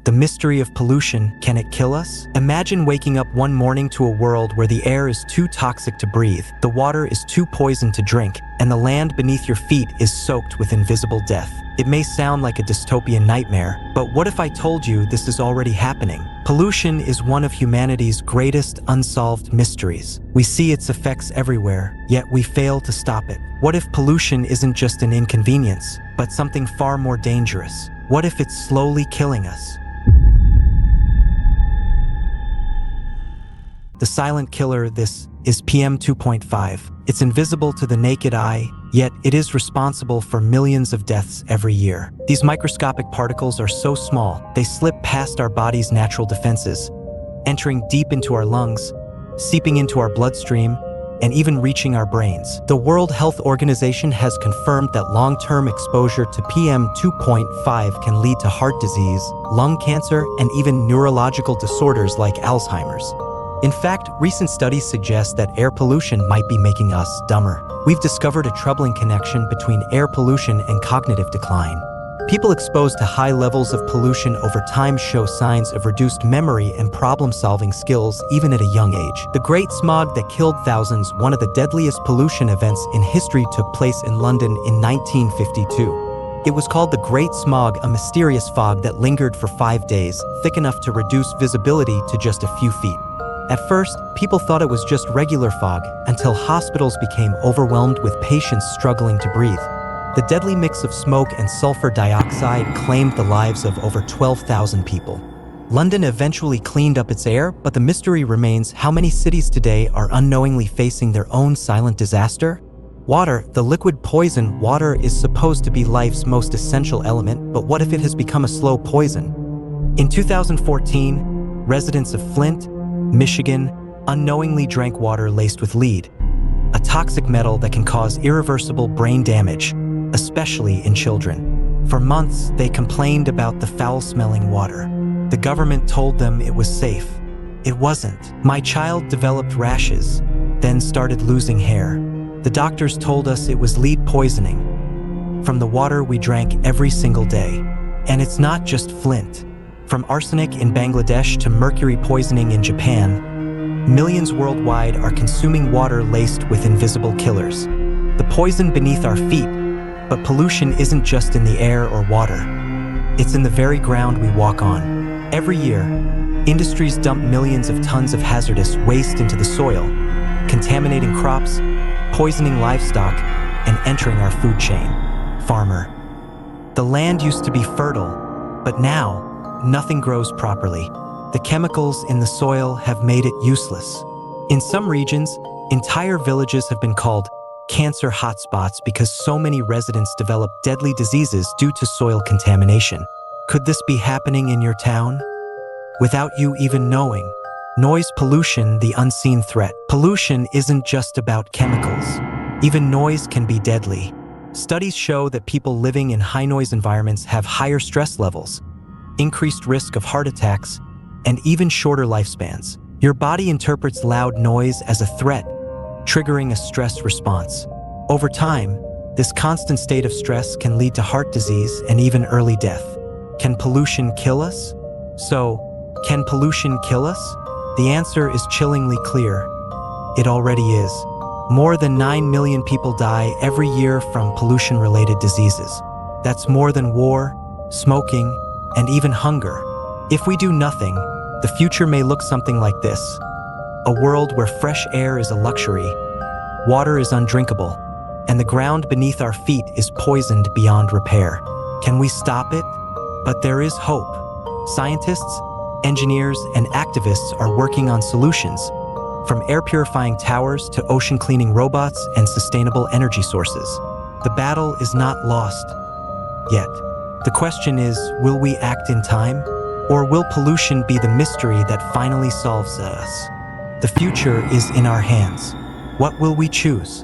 The mystery of pollution, can it kill us? Imagine waking up one morning to a world where the air is too toxic to breathe, the water is too poisoned to drink, and the land beneath your feet is soaked with invisible death. It may sound like a dystopian nightmare, but what if I told you this is already happening? Pollution is one of humanity's greatest unsolved mysteries. We see its effects everywhere, yet we fail to stop it. What if pollution isn't just an inconvenience, but something far more dangerous? What if it's slowly killing us? The silent killer, this is PM 2.5. It's invisible to the naked eye, yet it is responsible for millions of deaths every year. These microscopic particles are so small, they slip past our body's natural defenses, entering deep into our lungs, seeping into our bloodstream, and even reaching our brains. The World Health Organization has confirmed that long-term exposure to PM 2.5 can lead to heart disease, lung cancer, and even neurological disorders like Alzheimer's. In fact, recent studies suggest that air pollution might be making us dumber. We've discovered a troubling connection between air pollution and cognitive decline. People exposed to high levels of pollution over time show signs of reduced memory and problem-solving skills even at a young age. The Great Smog that killed thousands, one of the deadliest pollution events in history, took place in London in 1952. It was called the Great Smog, a mysterious fog that lingered for 5 days, thick enough to reduce visibility to just a few feet. At first, people thought it was just regular fog, until hospitals became overwhelmed with patients struggling to breathe. The deadly mix of smoke and sulfur dioxide claimed the lives of over 12,000 people. London eventually cleaned up its air, but the mystery remains: how many cities today are unknowingly facing their own silent disaster? Water, the liquid poison. Water is supposed to be life's most essential element, but what if it has become a slow poison? In 2014, residents of Flint, Michigan, unknowingly drank water laced with lead, a toxic metal that can cause irreversible brain damage, especially in children. For months, they complained about the foul-smelling water. The government told them it was safe. It wasn't. My child developed rashes, then started losing hair. The doctors told us it was lead poisoning from the water we drank every single day. And it's not just Flint. From arsenic in Bangladesh to mercury poisoning in Japan, millions worldwide are consuming water laced with invisible killers. The poison beneath our feet. But pollution isn't just in the air or water. It's in the very ground we walk on. Every year, industries dump millions of tons of hazardous waste into the soil, contaminating crops, poisoning livestock, and entering our food chain. Farmer. The land used to be fertile, but now, nothing grows properly. The chemicals in the soil have made it useless. In some regions, entire villages have been called cancer hotspots because so many residents develop deadly diseases due to soil contamination. Could this be happening in your town? Without you even knowing. Noise pollution, the unseen threat. Pollution isn't just about chemicals. Even noise can be deadly. Studies show that people living in high-noise environments have higher stress levels, increased risk of heart attacks, and even shorter lifespans. Your body interprets loud noise as a threat, triggering a stress response. Over time, this constant state of stress can lead to heart disease and even early death. Can pollution kill us? So, can pollution kill us? The answer is chillingly clear. It already is. More than 9 million people die every year from pollution-related diseases. That's more than war, smoking, and even hunger. If we do nothing, the future may look something like this. A world where fresh air is a luxury, water is undrinkable, and the ground beneath our feet is poisoned beyond repair. Can we stop it? But there is hope. Scientists, engineers, and activists are working on solutions, from air-purifying towers to ocean-cleaning robots and sustainable energy sources. The battle is not lost yet. The question is, will we act in time? Or will pollution be the mystery that finally solves us? The future is in our hands. What will we choose?